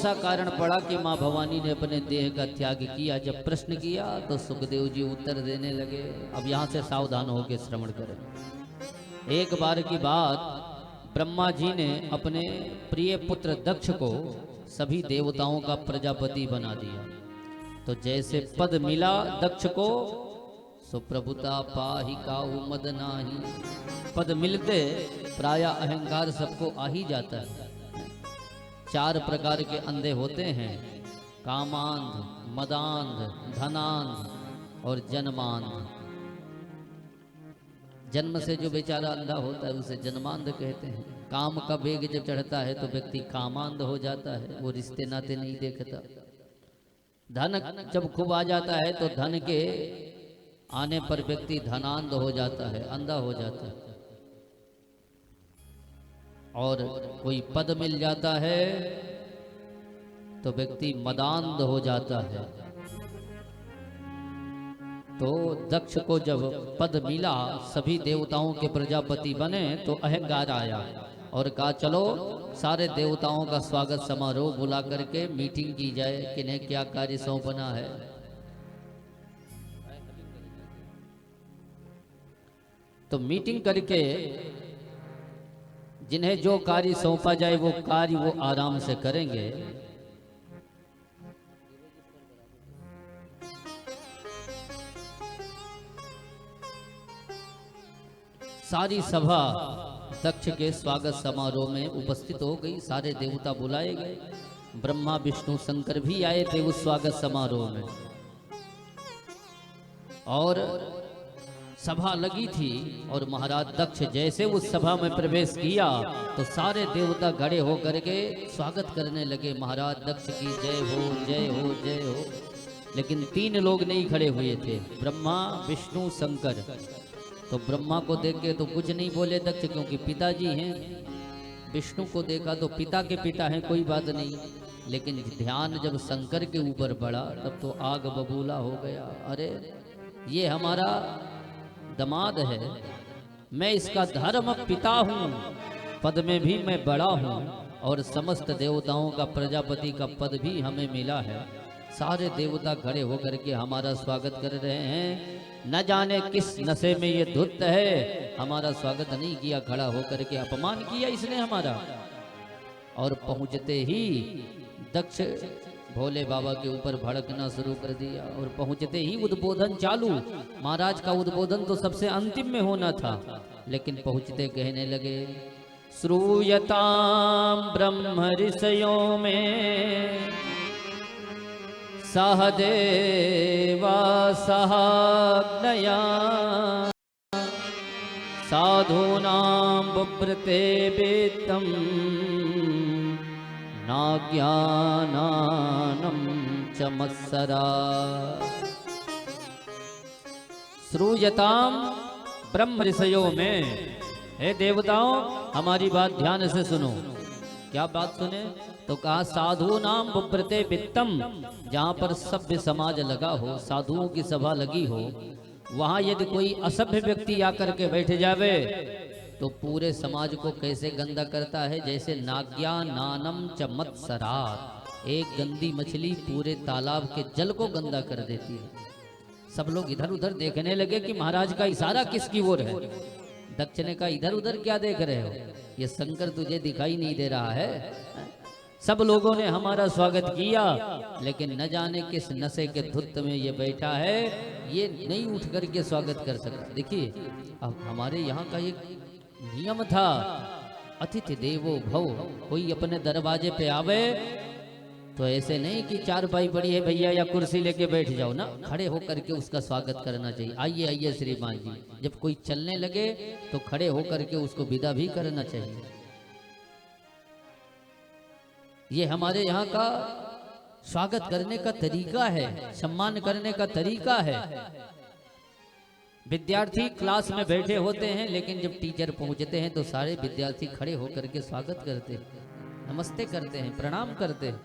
सा कारण पड़ा कि माँ भवानी ने अपने देह का त्याग किया? जब प्रश्न किया तो सुखदेव जी उत्तर देने लगे। अब यहाँ से सावधान होकर श्रवण करें। एक बार की बात, ब्रह्मा जी ने अपने प्रिय पुत्र दक्ष को सभी देवताओं का प्रजापति बना दिया। तो जैसे पद मिला दक्ष को, सुप्रभुता पाहि काहू मद नाही। पद मिलते प्राय अहंकार सबको आ ही जाता है। 4 प्रकार के अंधे होते हैं, कामांध, मदांध, धनांध और जन्मांध। जन्म से जो बेचारा अंधा होता है उसे जन्मांध कहते हैं। काम का वेग जब चढ़ता है तो व्यक्ति कामांध हो जाता है, वो रिश्ते नाते नहीं देखता। धन जब खूब आ जाता है तो धन के आने पर व्यक्ति धनांध हो जाता है, अंधा हो जाता है। और कोई पद मिल जाता है तो व्यक्ति मदांध हो जाता है। तो दक्ष को जब पद मिला, सभी देवताओं के प्रजापति बने, तो अहंकार आया और कहा चलो सारे देवताओं का स्वागत समारोह बुला करके मीटिंग की जाए, किन्हें क्या कार्य सौंपना है। तो मीटिंग करके जिन्हें जो कार्य सौंपा जाए वो कार्य वो आराम से करेंगे। सारी सभा दक्ष के स्वागत समारोह में उपस्थित हो गई। सारे देवता बुलाए गए, ब्रह्मा विष्णु शंकर भी आए थे उस स्वागत समारोह में। और सभा लगी थी और महाराज दक्ष जैसे उस सभा में प्रवेश किया तो सारे देवता खड़े होकर के स्वागत करने लगे, महाराज दक्ष की जय हो, जय हो, जय हो। लेकिन 3 लोग नहीं खड़े हुए थे, ब्रह्मा विष्णु शंकर। तो ब्रह्मा को देख के तो कुछ नहीं बोले दक्ष, क्योंकि पिताजी हैं। विष्णु को देखा तो पिता के पिता हैं, कोई बात नहीं। लेकिन ध्यान जब शंकर के ऊपर बढ़ा तब तो आग बबूला हो गया। अरे ये हमारा दमाद है, मैं इसका धर्म पिता हूँ, पद में भी मैं बड़ा हूँ और समस्त देवताओं का प्रजापति का पद भी हमें मिला है। सारे देवता खड़े होकर के हमारा स्वागत कर रहे हैं। न जाने किस नशे में ये धुत है, हमारा स्वागत नहीं किया, खड़ा होकर के अपमान किया इसने हमारा। और पहुंचते ही दक्ष भोले बाबा के ऊपर भड़कना शुरू कर दिया और पहुंचते ही उद्बोधन चालू। महाराज का उद्बोधन तो सबसे अंतिम में होना था, लेकिन पहुंचते कहने लगे, श्रूयताम ब्रह्म ऋषयों में सहदेवा सहाग्नया साधूनां बुभ्रते वित्तं नाज्ञानानं च मत्सरा। श्रूयताम ब्रह्म ऋषयों में, हे देवताओं हमारी बात ध्यान से सुनो। क्या बात सुने? तो कहा साधु नाम बुभ्रते वित्तम, जहाँ पर सभ्य समाज लगा हो, साधुओं की सभा लगी हो, वहाँ यदि कोई असभ्य व्यक्ति आकर के बैठ जावे तो पूरे समाज को कैसे गंदा करता है? जैसे नाग्या नानम च मत्सरात, एक गंदी मछली पूरे तालाब के जल को गंदा कर देती है। सब लोग इधर उधर देखने लगे कि महाराज का इशारा किसकी ओर है। दक्ष ने कहा, इधर उधर क्या देख रहे हो, ये शंकर तुझे दिखाई नहीं दे रहा है? सब लोगों ने हमारा स्वागत किया, लेकिन न जाने किस नशे के धुत में ये बैठा है, ये नहीं उठ करके स्वागत कर सकता। देखिए अब हमारे यहाँ का एक नियम था, अतिथि देवो भव। कोई अपने दरवाजे पे आवे तो ऐसे नहीं कि चारपाई पड़ी है भैया या कुर्सी लेके बैठ जाओ ना, खड़े होकर के उसका स्वागत करना चाहिए। आइए आइए श्रीमान जी। जब कोई चलने लगे तो खड़े होकर के उसको विदा भी करना चाहिए। ये हमारे यहाँ का स्वागत करने का तरीका है, सम्मान करने का तरीका है। विद्यार्थी क्लास में बैठे होते हैं, लेकिन जब टीचर पहुंचते हैं तो सारे विद्यार्थी खड़े होकर के स्वागत करते हैं, नमस्ते करते हैं, प्रणाम करते हैं।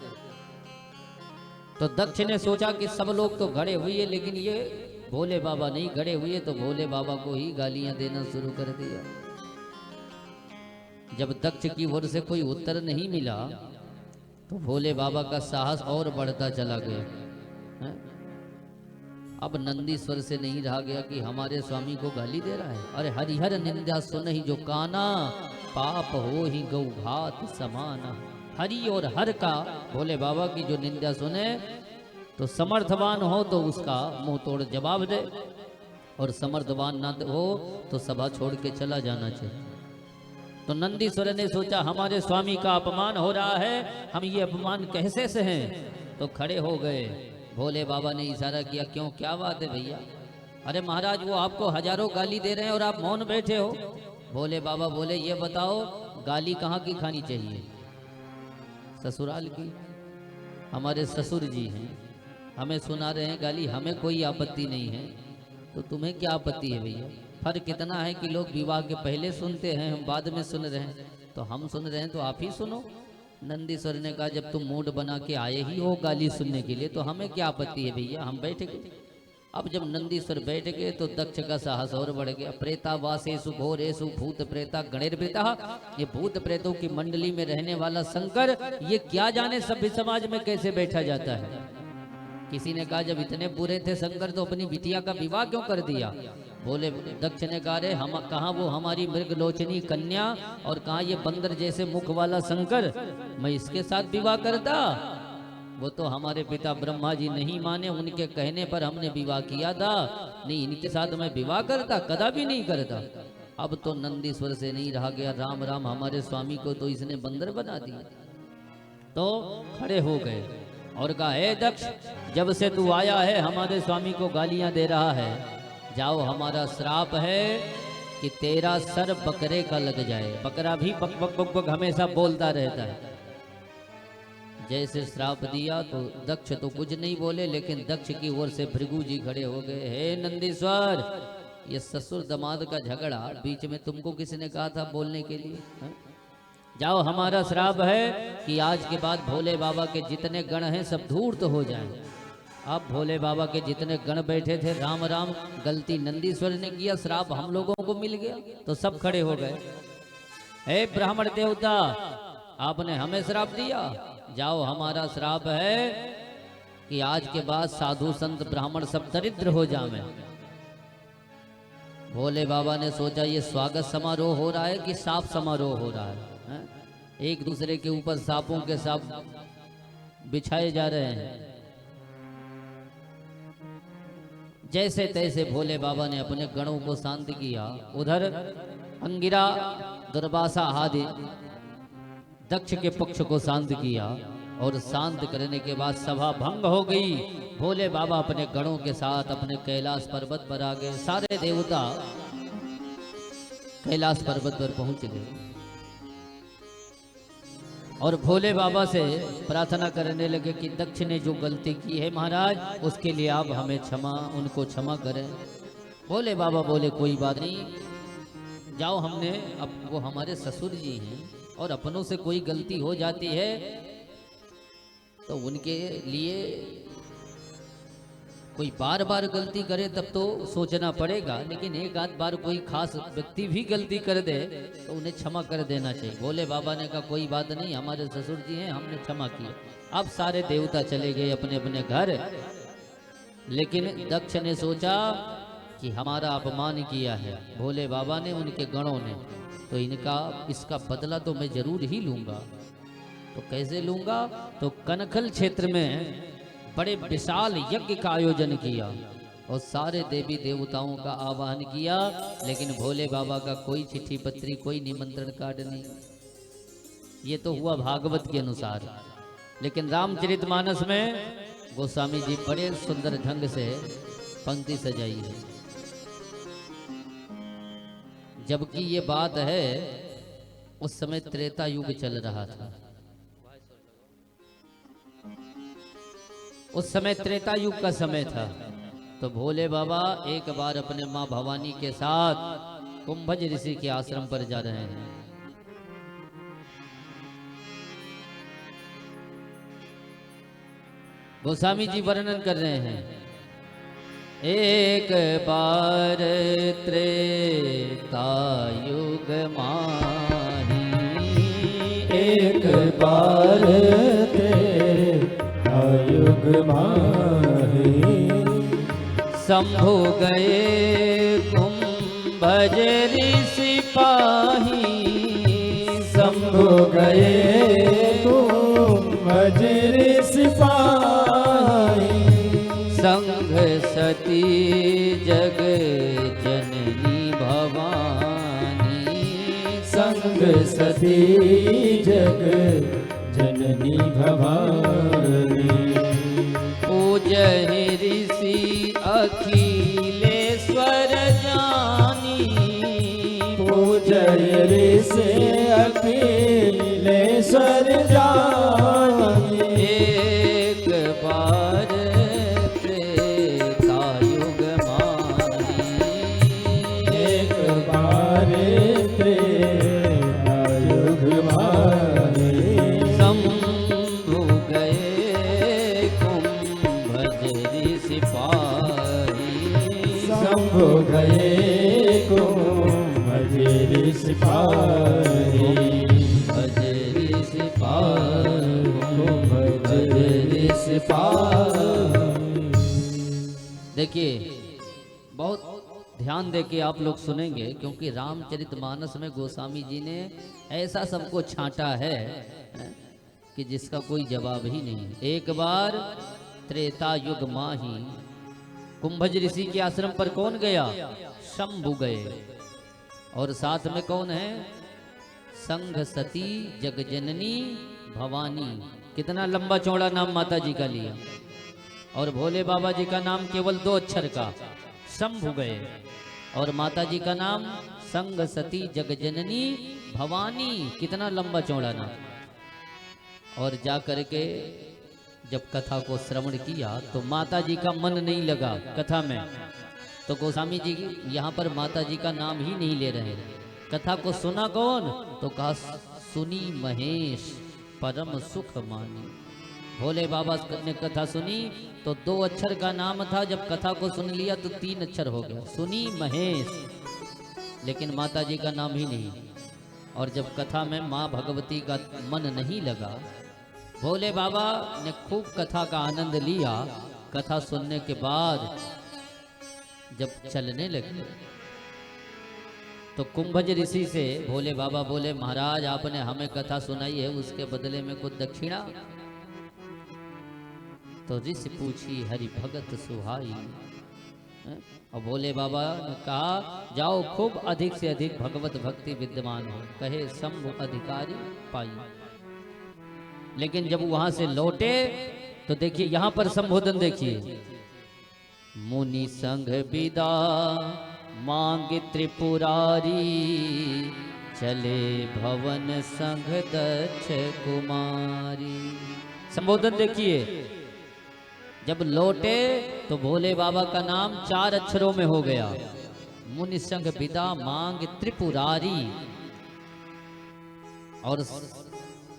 तो दक्ष ने सोचा कि सब लोग तो खड़े हुए, लेकिन ये भोले बाबा नहीं खड़े हुए, तो भोले बाबा को ही गालियां देना शुरू कर दिया। जब दक्ष की ओर से कोई उत्तर नहीं मिला तो भोले बाबा का साहस और बढ़ता चला गया है? अब नंदीश्वर से नहीं रहा गया कि हमारे स्वामी को गाली दे रहा है। अरे हरिहर निंदा सुन ही जो काना, पाप हो ही गौ घात समाना। हरि और हर का भोले बाबा की जो निंदा सुने तो समर्थवान हो तो उसका मुंह तोड़ जवाब दे, और समर्थवान ना हो तो सभा छोड़ के चला जाना चाहिए। तो नंदीश्वर ने सोचा हमारे स्वामी का अपमान हो रहा है, हम ये अपमान कैसे सहें। तो खड़े हो गए। भोले बाबा ने इशारा किया, क्यों क्या बात है भैया? अरे महाराज वो आपको हजारों गाली दे रहे हैं और आप मौन बैठे हो। भोले बाबा बोले, ये बताओ गाली कहाँ की खानी चाहिए? ससुराल की। हमारे ससुर जी हैं, हमें सुना रहे हैं गाली, हमें कोई आपत्ति नहीं है, तो तुम्हें क्या आपत्ति है भैया? फर्क इतना है कि लोग विवाह के पहले सुनते हैं, हम बाद में सुन रहे हैं, तो हम सुन रहे हैं तो आप ही सुनो। नंदीश्वर ने कहा, जब तुम मूड बना के आए ही हो गाली सुनने के लिए तो हमें क्या आपत्ति है भैया, हम बैठ गए। अब जब नंदीश्वर बैठ गए तो दक्ष का साहस और बढ़ गया। प्रेता वासेषु घोरेषु भूत प्रेता गणेर प्रेता। ये भूत प्रेतों की मंडली में रहने वाला शंकर, ये क्या जाने सभ्य समाज में कैसे बैठा जाता है। किसी ने कहा, जब इतने बुरे थे शंकर तो अपनी बिटिया का विवाह क्यों कर दिया? बोले दक्ष ने कहा, रे हम कहाँ वो हमारी मृगलोचनी कन्या और कहाँ ये बंदर जैसे मुख वाला शंकर, मैं इसके साथ विवाह करता? वो तो हमारे पिता ब्रह्मा जी नहीं माने, उनके कहने पर हमने विवाह किया था, नहीं इनके साथ मैं विवाह करता, कदापि नहीं करता। अब तो नंदीश्वर से नहीं रहा गया, राम राम हमारे स्वामी को तो इसने बंदर बना दिया। तो खड़े हो गए और कहा, हे दक्ष, जब से तू आया है हमारे स्वामी को गालियां दे रहा है, जाओ हमारा श्राप है कि तेरा सर बकरे का लग जाए। बकरा भी बक बक बक बक हमेशा बोलता रहता है। जैसे श्राप दिया तो दक्ष तो कुछ नहीं बोले, लेकिन दक्ष की ओर से भृगु जी खड़े हो गए। हे नंदीश्वर, ये ससुर दामाद का झगड़ा बीच में तुमको किसने कहा था बोलने के लिए? है? जाओ हमारा श्राप है कि आज के बाद भोले बाबा के जितने गण हैं सब धूर्त हो जाएं। अब भोले बाबा के जितने गण बैठे थे, राम राम, गलती नंदीश्वर ने किया, श्राप हम लोगों को मिल गया। तो सब खड़े हो गए। हे ब्राह्मण देवता, आपने हमें श्राप दिया, जाओ हमारा श्राप है कि आज के बाद साधु संत ब्राह्मण सब दरिद्र हो जाएं। भोले बाबा ने सोचा ये स्वागत समारोह हो रहा है कि साप समारोह हो रहा है? एक दूसरे के ऊपर सांपों के सांप बिछाए जा रहे हैं। जैसे तैसे भोले बाबा ने अपने गणों को शांत किया। उधर अंगिरा, दुर्वासा आदि दक्ष के पक्ष को शांत किया, और शांत करने के बाद सभा भंग हो गई। भोले बाबा अपने गणों के साथ अपने कैलाश पर्वत पर आ गए। सारे देवता कैलाश पर्वत पर पहुंच गए और भोले बाबा से प्रार्थना करने लगे कि दक्ष ने जो गलती की है महाराज, उसके लिए आप हमें उनको क्षमा करें। भोले बाबा बोले, कोई बात नहीं, जाओ, हमने, अब वो हमारे ससुर जी हैं और अपनों से कोई गलती हो जाती है तो उनके लिए कोई बार बार गलती करे तब तो सोचना पड़ेगा, लेकिन एक आध बार कोई खास व्यक्ति भी गलती कर दे तो उन्हें क्षमा कर देना चाहिए। भोले बाबा ने कहा, कोई बात नहीं, हमारे ससुर जी हैं, हमने क्षमा किया। अब सारे देवता चले गए अपने अपने घर, लेकिन दक्ष ने सोचा कि हमारा अपमान किया है भोले बाबा ने, उनके गणों ने, तो इसका बदला तो मैं जरूर ही लूंगा। तो कैसे लूंगा? तो कनखल क्षेत्र में बड़े विशाल यज्ञ का आयोजन किया और सारे देवी देवताओं का आवाहन किया, लेकिन भोले बाबा का कोई चिट्ठी पत्री, कोई निमंत्रण कार्ड नहीं। ये तो हुआ भागवत के अनुसार, लेकिन रामचरितमानस में गोस्वामी जी बड़े सुंदर ढंग से पंक्ति सजाई है। जबकि ये बात है उस समय त्रेता युग चल रहा था। उस समय त्रेता युग का समय था। तो भोले बाबा एक बार अपने माँ भवानी के साथ कुंभज ऋषि के आश्रम पर जा रहे हैं। गोस्वामी जी वर्णन कर रहे हैं, एक बार त्रेता युग माही, एक बार तेरा युग माही। शंभु गए कुंभज ऋषि पाही। शंभु गए कुंभज ऋषि पाही। संघ सती जग जननी भवानी। संग सती जग जननी भवानी। पूजहि ऋषि अखिलेश्वर जानी। पूजय ऋषि अखिलेश्वर जानी। एक बार त्रेता युग माही। एक बार तेरा युग माही। शंभु गए कुंभज ऋषि पाही। शंभु गए कुंभज ऋषि पाही। कुंभज ऋषि पाही। कुंभज ऋषि पाही। देखिए, बहुत ध्यान दे के आप लोग सुनेंगे, क्योंकि रामचरितमानस में गोस्वामी जी ने ऐसा सबको छांटा है कि जिसका कोई जवाब ही नहीं। एक बार त्रेता युग माही। कुंभज ऋषि के आश्रम पर कौन गया? शंभु गए। और साथ में कौन है? संघ सती जगजननी भवानी। कितना लंबा चौड़ा नाम माता जी का लिया। और भोले बाबा जी का नाम केवल 2 अक्षर का, शंभु गए। और माता जी का नाम संग सती जगजननी भवानी। कितना लंबा चौड़ा नाम। और जा करके जब कथा को श्रवण किया तो माता जी का मन नहीं लगा कथा में। तो गोस्वामी जी यहाँ पर माता जी का नाम ही नहीं ले रहे। कथा को सुना कौन? तो कहा सुनी महेश परम सुख मानी। भोले बाबा ने कथा सुनी तो 2 अक्षर का नाम था, जब कथा को सुन लिया तो 3 अक्षर हो गया, सुनी महेश। लेकिन माता जी का नाम ही नहीं। और जब कथा में माँ भगवती का मन नहीं लगा, भोले बाबा ने खूब कथा का आनंद लिया। कथा सुनने के बाद जब चलने लगे तो कुंभज ऋषि से भोले बाबा बोले, महाराज आपने हमें कथा सुनाई है, उसके बदले में कुछ दक्षिणा। तो ऋषि पूछी हरि भगत सुहाई। और भोले बाबा ने कहा जाओ खूब अधिक से अधिक भगवत भक्ति विद्यमान हो, कहे शंभु अधिकारी पाई। लेकिन जब वहां से लौटे तो देखिए यहां पर संबोधन देखिए, मुनि संघ विदा मांग त्रिपुरारी, चले भवन संघ दक्ष कुमारी। संबोधन देखिए, जब लौटे तो भोले बाबा का नाम 4 अक्षरों में हो गया। मुनि संघ विदा मांग त्रिपुरारी। और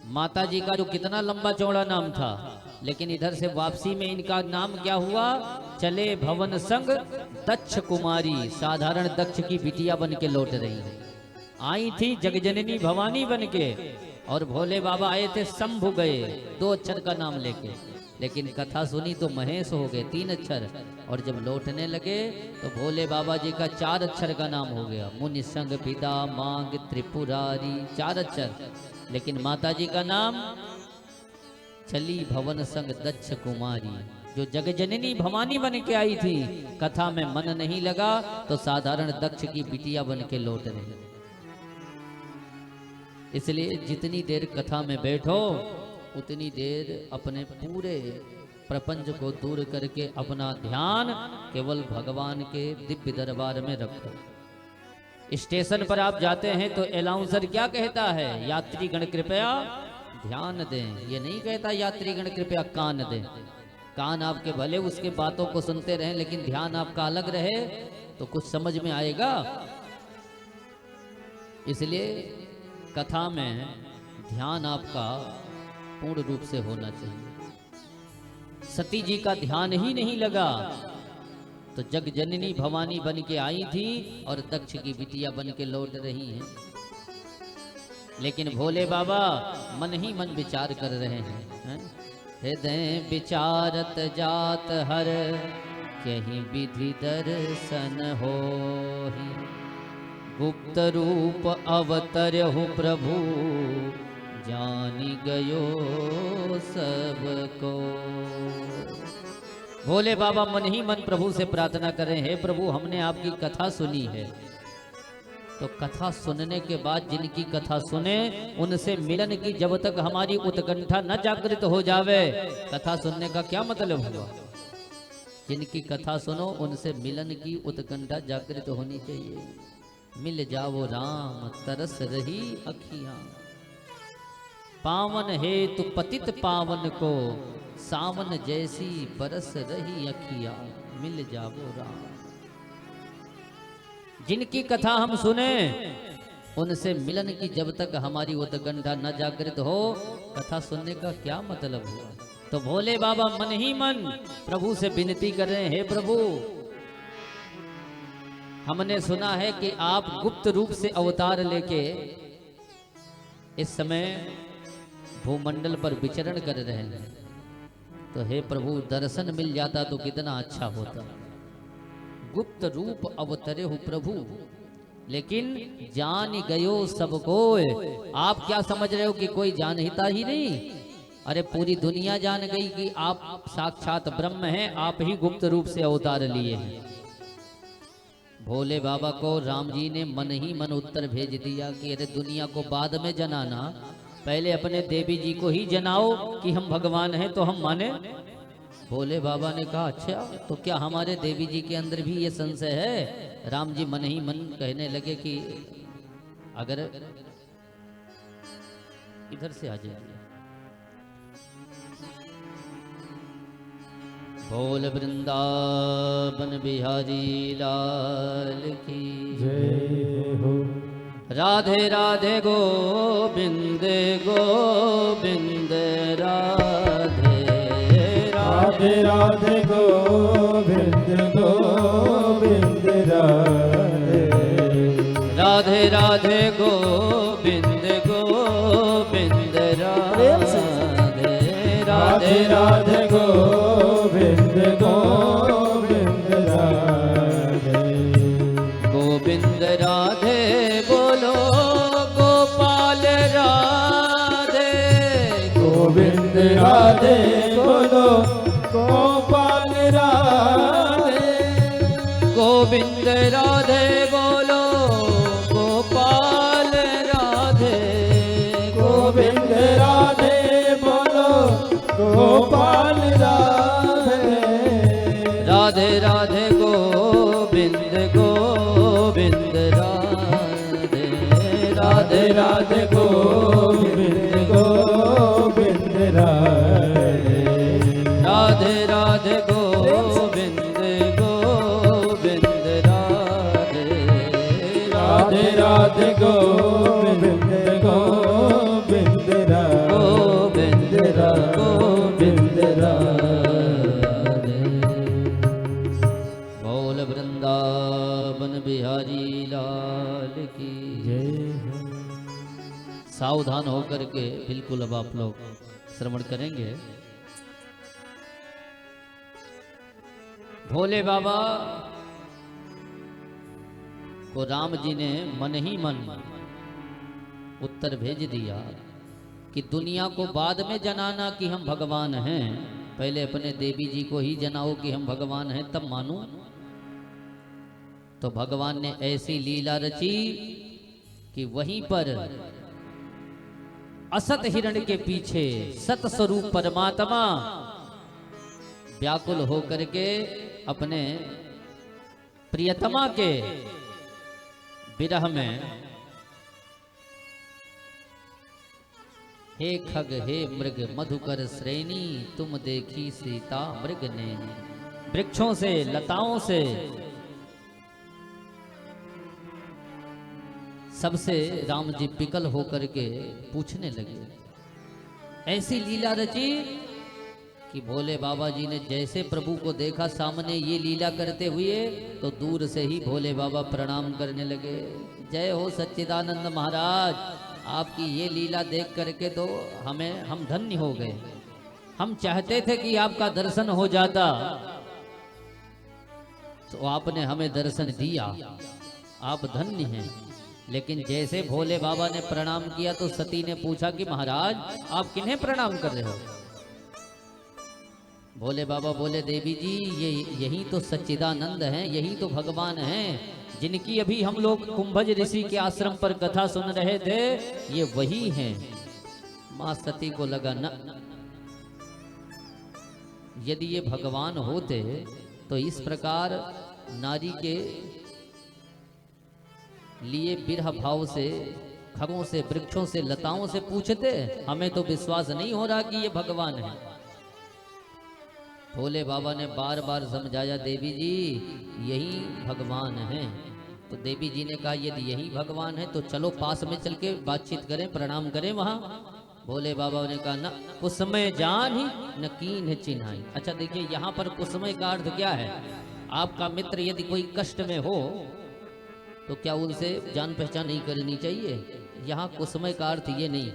माता जी का जो कितना लंबा चौड़ा नाम था, लेकिन इधर से वापसी में इनका नाम क्या हुआ? चले भवन संग दक्ष कुमारी। साधारण दक्ष की बिटिया बन के लौट रही है। आई थी जगजननी भवानी बन के, और भोले बाबा आए थे शंभु गए 2 अक्षर का नाम लेके। लेकिन कथा सुनी तो महेश हो गए 3 अक्षर। और जब लौटने लगे तो भोले बाबा जी का 4 अक्षर का नाम हो गया। मुनि संग विदा मांग त्रिपुरारी, 4 अक्षर। लेकिन माता जी का नाम चली भवन संग दक्ष कुमारी, जो जगजननी भवानी बन के आई थी। कथा में मन नहीं लगा तो साधारण दक्ष की बिटिया बन के लौट रही। इसलिए जितनी देर कथा में बैठो उतनी देर अपने पूरे प्रपंच को दूर करके अपना ध्यान केवल भगवान के दिव्य दरबार में रखो। स्टेशन पर आप जाते हैं तो अनाउंसर क्या कहता है? यात्रीगण कृपया ध्यान दें। ये नहीं कहता यात्रीगण कृपया कान दें। कान आपके भले उसके बातों को सुनते रहें, लेकिन ध्यान आपका अलग रहे तो कुछ समझ में आएगा। इसलिए कथा में ध्यान आपका पूर्ण रूप से होना चाहिए। सती जी का ध्यान ही नहीं लगा तो जगजननी भवानी बन के आई थी और दक्ष की बिटिया बन के लौट रही हैं। लेकिन भोले बाबा मन ही मन विचार कर रहे हैं। हृदय विचारत जात हर कहीं विधि दर्शन हो, गुप्त रूप अवतरहु प्रभु जानी गयो सबको। भोले बाबा मन ही मन प्रभु से प्रार्थना कर रहे हैं, प्रभु हमने आपकी कथा सुनी है, तो कथा सुनने के बाद जिनकी कथा सुने उनसे मिलन की जब तक हमारी उत्कंठा न जागृत हो जावे, कथा सुनने का क्या मतलब हुआ। जिनकी कथा सुनो उनसे मिलन की उत्कंठा जागृत होनी चाहिए। मिल जाओ राम तरस रही अखियां, पावन हेतु पतित पावन को सावन जैसी बरस रही अखियां। मिल जाओ राम। जिनकी कथा हम सुने उनसे मिलन की जब तक हमारी उत्कंठा न जागृत हो, कथा सुनने का क्या मतलब हुआ। तो भोले बाबा मन ही मन प्रभु से विनती कर रहे हैं, हे प्रभु हमने सुना है कि आप गुप्त रूप से अवतार लेके इस समय भूमंडल पर विचरण कर रहे हैं, तो हे प्रभु दर्शन मिल जाता तो कितना अच्छा होता। गुप्त रूप अवतरे हो प्रभु, लेकिन जान गयो सबको। आप क्या समझ रहे हो कि कोई जानता ही नहीं? अरे पूरी दुनिया जान गई कि आप साक्षात ब्रह्म हैं, आप ही गुप्त रूप से अवतार लिए हैं। भोले बाबा को राम जी ने मन ही मन उत्तर भेज दिया कि अरे दुनिया को बाद में जनाना, पहले अपने देवी जी को ही जनाओ कि हम भगवान हैं तो हम माने। भोले बाबा ने कहा अच्छा, तो क्या हमारे देवी जी के अंदर भी ये संशय है? राम जी मन ही मन कहने लगे कि अगर इधर से आ जाइए। बोल वृंदावन बिहारी लाल की जय हो। राधे राधे गोविंद गोविंद राधे राधे राधे गोविंद गोविंद राधे राधे राधे गोविंद गोविंद राधे राधे राधे गोविंद गोविंद राधे गोविंद राधे बोलो गोपाल राधे गोविंद राधे बोलो गोपाल राधे गोविंद राधे बोलो गोपाल राधे गोविंद राधे बोलो गोपाल राधे राधे राधे गोविंद गोविंद राधे राधे राधे गोविंद गोविंद राधे राधे राधे गोविंद गोविंद राधे राधे राधे गोविंद गोविंद गोविंद गोविंद राधे। बोल वृंदावन बिहारी लाल की जय। सावधान होकर के बिल्कुल अब आप लोग श्रवण करेंगे। भोले बाबा को राम जी ने मन ही मन उत्तर भेज दिया कि दुनिया को बाद में जनाना कि हम भगवान हैं, पहले अपने देवी जी को ही जनाओ कि हम भगवान हैं तब मानो। तो भगवान ने ऐसी लीला रची कि वहीं पर असत हिरण के पीछे सत स्वरूप परमात्मा व्याकुल होकर के अपने प्रियतमा के विरह में, हे खग हे मृग मधुकर श्रेणी तुम देखी सीता मृग ने, वृक्षों से लताओं से सबसे राम जी विकल होकर के पूछने लगे। ऐसी लीला रची कि भोले बाबा जी ने जैसे प्रभु को देखा सामने ये लीला करते हुए, तो दूर से ही भोले बाबा प्रणाम करने लगे। जय हो सच्चिदानंद महाराज, आपकी ये लीला देख करके तो हम धन्य हो गए। हम चाहते थे कि आपका दर्शन हो जाता, तो आपने हमें दर्शन दिया, आप धन्य हैं। लेकिन जैसे भोले बाबा ने प्रणाम किया तो सती ने पूछा कि महाराज आप किन्हें प्रणाम कर रहे हो? भोले बाबा बोले देवी जी यही तो सच्चिदानंद हैं, यही तो भगवान हैं जिनकी अभी हम लोग कुंभज ऋषि के आश्रम पर कथा सुन रहे थे, ये वही हैं। मां सती को लगा न, यदि ये भगवान होते तो इस प्रकार नारी के लिए बिरह भाव से खगों से वृक्षों से लताओं से पूछते। हमें तो विश्वास नहीं हो रहा कि ये भगवान है। भोले बाबा ने बार बार समझाया देवी जी यही भगवान हैं। तो देवी जी ने कहा यदि यही भगवान है तो चलो पास में चल के बातचीत करें, प्रणाम करें वहां। भोले बाबा ने कहा न कुसमय जान ही न कीन चिन्हाई। अच्छा देखिए यहाँ पर कुसमय का अर्थ क्या है? आपका मित्र यदि कोई कष्ट में हो तो क्या उनसे जान पहचान नहीं करनी चाहिए? यहाँ कुसमय का अर्थ ये नहीं,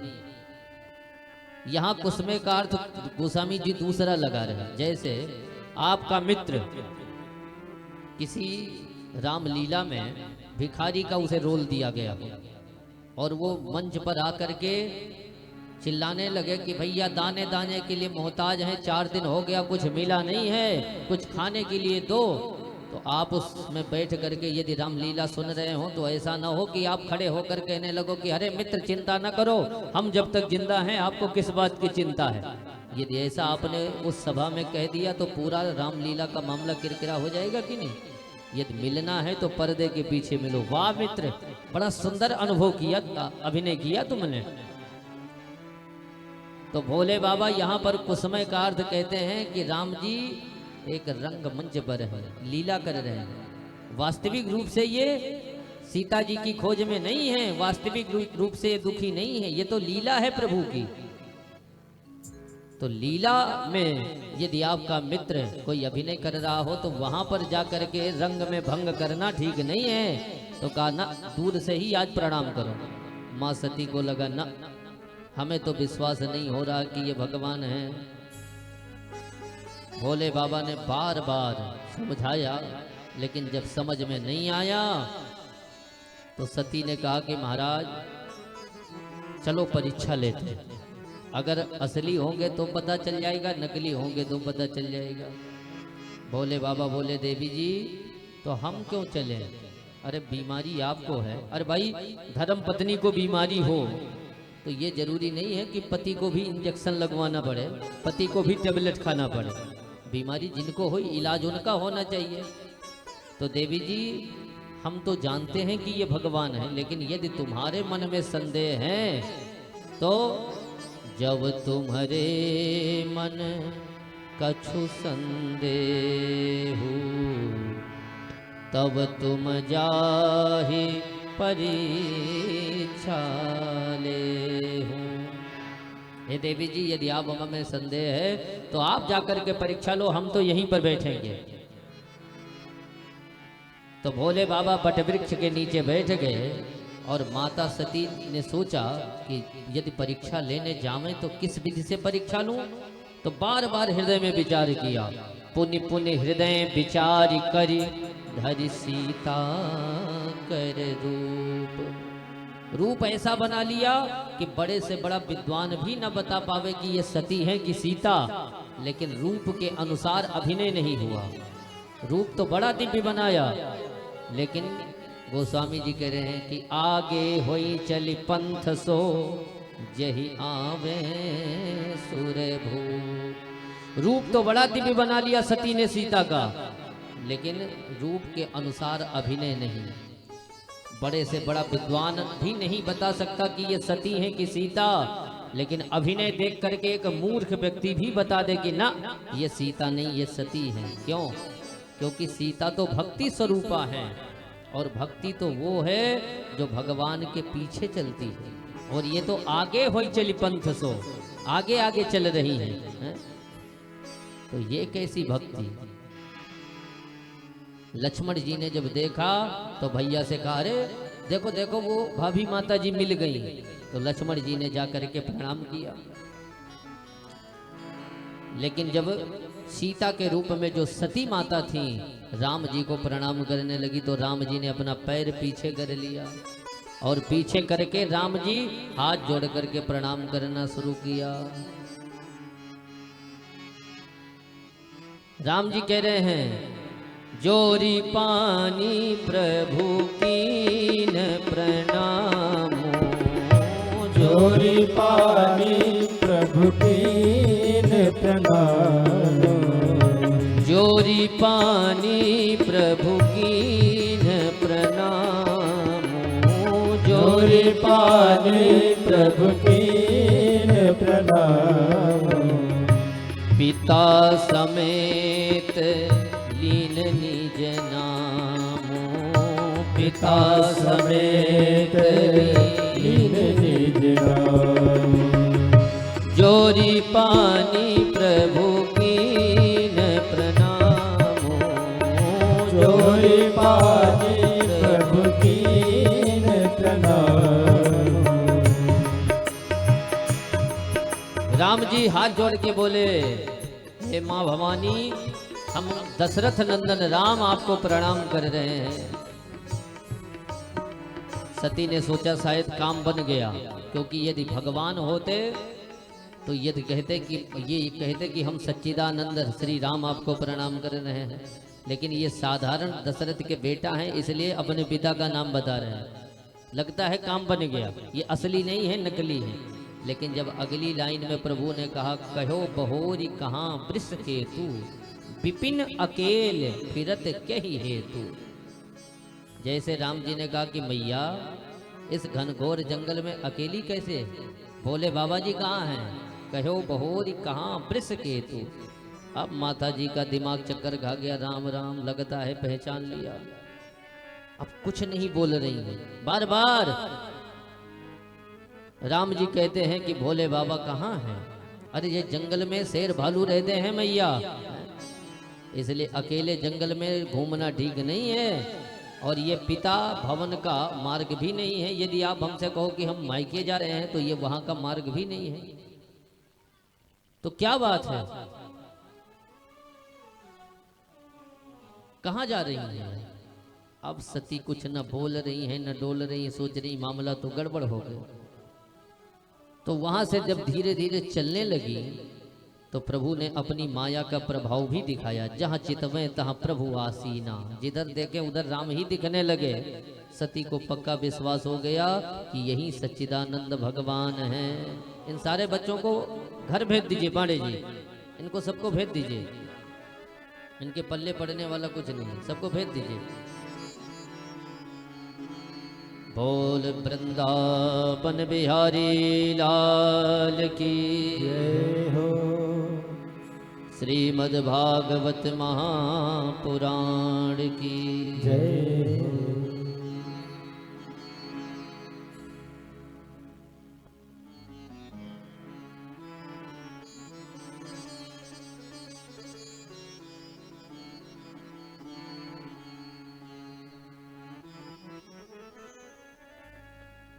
यहाँ कुसमय का अर्थ गोस्वामी जी दूसरा लगा रहे हैं। जैसे आपका मित्र किसी रामलीला में भिखारी का उसे रोल दिया गया हो और वो मंच पर आकर के चिल्लाने लगे कि भैया दाने दाने के लिए मोहताज हैं, 4 दिन हो गया कुछ मिला नहीं है, कुछ खाने के लिए दो। तो आप उसमें बैठ करके यदि रामलीला सुन रहे हो तो ऐसा ना हो कि आप खड़े होकर कहने लगो कि अरे मित्र चिंता ना करो, हम जब तक जिंदा हैं आपको किस बात की चिंता है। यदि ऐसा आपने उस सभा में कह दिया तो पूरा रामलीला का मामला किरकिरा हो जाएगा कि नहीं? यदि मिलना है तो पर्दे के पीछे मिलो। वाह मित्र, बड़ा सुंदर अनुभव किया, अभिनय किया तुमने। तो भोले बाबा यहाँ पर कुसमय का अर्थ कहते हैं कि राम जी एक रंग मंच पर है, लीला कर रहे हैं। वास्तविक रूप से ये सीता जी की खोज में नहीं है, वास्तविक रूप से ये दुखी नहीं है, ये तो लीला है प्रभु की। तो लीला में यदि आपका मित्र कोई अभिनय कर रहा हो तो वहां पर जाकर के रंग में भंग करना ठीक नहीं है। तो कहा ना दूर से ही आज प्रणाम करो। माँ सती को लगा ना हमें तो विश्वास नहीं हो रहा कि ये भगवान है। भोले बाबा ने बार बार समझाया लेकिन जब समझ में नहीं आया तो सती ने कहा कि महाराज चलो परीक्षा लेते हैं, अगर असली होंगे तो पता चल जाएगा, नकली होंगे तो पता चल जाएगा। भोले बाबा बोले देवी जी तो हम क्यों चले? अरे बीमारी आपको है। अरे भाई धर्म पत्नी को बीमारी हो तो ये जरूरी नहीं है कि पति को भी इंजेक्शन लगवाना पड़े, पति को भी टेबलेट खाना पड़े। बीमारी जिनको हो इलाज उनका होना चाहिए। तो देवी जी हम तो जानते हैं कि ये भगवान है, लेकिन यदि तुम्हारे मन में संदेह है तो जब तुम्हारे मन कछु संदेह तब तुम जाहि परीक्षा ले हूँ। हे देवी जी यदि आप हमें संदेह है तो आप जाकर के परीक्षा लो, हम तो यहीं पर बैठेंगे। तो भोले बाबा बटवृक्ष के नीचे बैठ गए और माता सती ने सोचा कि यदि परीक्षा लेने जावे तो किस विधि से परीक्षा लूं। तो बार बार हृदय में विचार किया। पुण्य पुण्य हृदय विचार करी धरि सीता कर रूप ऐसा बना लिया कि बड़े से बड़ा विद्वान भी न बता पावे कि ये सती है कि सीता। लेकिन रूप के अनुसार अभिनय नहीं हुआ। रूप तो बड़ा दिव्य बनाया, लेकिन गोस्वामी जी कह रहे हैं कि आगे होई चली पंथ सो जही आवे सूर्य भू। रूप तो बड़ा दिव्य बना लिया सती ने सीता का, लेकिन रूप के अनुसार अभिनय नहीं। बड़े से बड़ा विद्वान भी नहीं बता सकता कि ये सती है कि सीता, लेकिन अभिनय देख करके एक मूर्ख व्यक्ति भी बता दे कि ना ये सीता नहीं ये सती है। क्यों? क्योंकि सीता तो भक्ति स्वरूपा है और भक्ति तो वो है जो भगवान के पीछे चलती है, और ये तो आगे होई चली पंथ सो आगे आगे चल रही है। तो ये कैसी भक्ति? लक्ष्मण जी ने जब देखा तो भैया से कहा अरे देखो देखो वो भाभी माता जी मिल गई। तो लक्ष्मण जी ने जाकर के प्रणाम किया। लेकिन जब सीता के रूप में जो सती माता थी राम जी को प्रणाम करने लगी, तो राम जी ने अपना पैर पीछे कर लिया और पीछे करके राम जी हाथ जोड़ करके प्रणाम करना शुरू किया। राम जी कह रहे हैं, जोरी पानी प्रभु कीन प्रणाम, जोरी पानी प्रभु कीन प्रणाम, जोरी पानी प्रभु कीन प्रणाम, जोरी पानी प्रभु कीन प्रणाम, पिता समेत लीन निज नाम, पिता समेत लीन निज नाम, जोरी पानी प्रभु कीन प्रणाम, जोरी पानी प्रभु कीन प्रणाम। राम जी हाथ जोड़ के बोले, हे माँ भवानी, हम दशरथ नंदन राम आपको प्रणाम कर रहे हैं। सती ने सोचा शायद काम बन गया, क्योंकि यदि भगवान होते तो यदि कहते कि हम सच्चिदानंद श्री राम आपको प्रणाम कर रहे हैं, लेकिन ये साधारण दशरथ के बेटा हैं, इसलिए अपने पिता का नाम बता रहे हैं। लगता है काम बन गया, ये असली नहीं है, नकली है। लेकिन जब अगली लाइन में प्रभु ने कहा, कहो बहोरी कहाँ वृष के तू, विपिन अकेल फिरत कही हेतु। जैसे राम जी ने कहा कि मैया इस घनघोर जंगल में अकेली कैसे, बोले बाबा जी कहाँ हैं, कहो बहोरी कहाँ वृष के तू। अब माता जी का दिमाग चक्कर खा गया, राम राम लगता है पहचान लिया। अब कुछ नहीं बोल रही है, बार बार राम जी कहते हैं कि भोले बाबा कहाँ हैं। अरे ये जंगल में शेर भालू रहते हैं मैया, इसलिए अकेले जंगल में घूमना ठीक नहीं है, और ये पिता भवन का मार्ग भी नहीं है। यदि आप हमसे कहो कि हम मायके जा रहे हैं तो ये वहां का मार्ग भी नहीं है। तो क्या बात है, कहाँ जा रही है। अब सती कुछ न बोल रही है न डोल रही, सोच रही मामला तो गड़बड़ हो गया। तो वहां से जब धीरे धीरे चलने लगी तो प्रभु ने अपनी माया का प्रभाव भी दिखाया। जहां चितवें तहां प्रभु आसीना, जिधर देखे उधर राम ही दिखने लगे। सती को पक्का विश्वास हो गया कि यही सच्चिदानंद भगवान हैं। इन सारे बच्चों को घर भेज दीजिए, पांडे जी इनको सबको भेज दीजिए, इनके पल्ले पड़ने वाला कुछ नहीं, सबको भेज दीजिए। बोल वृंदावन बिहारी लाल की जय हो, श्रीमद् भागवत महापुराण की जय हो।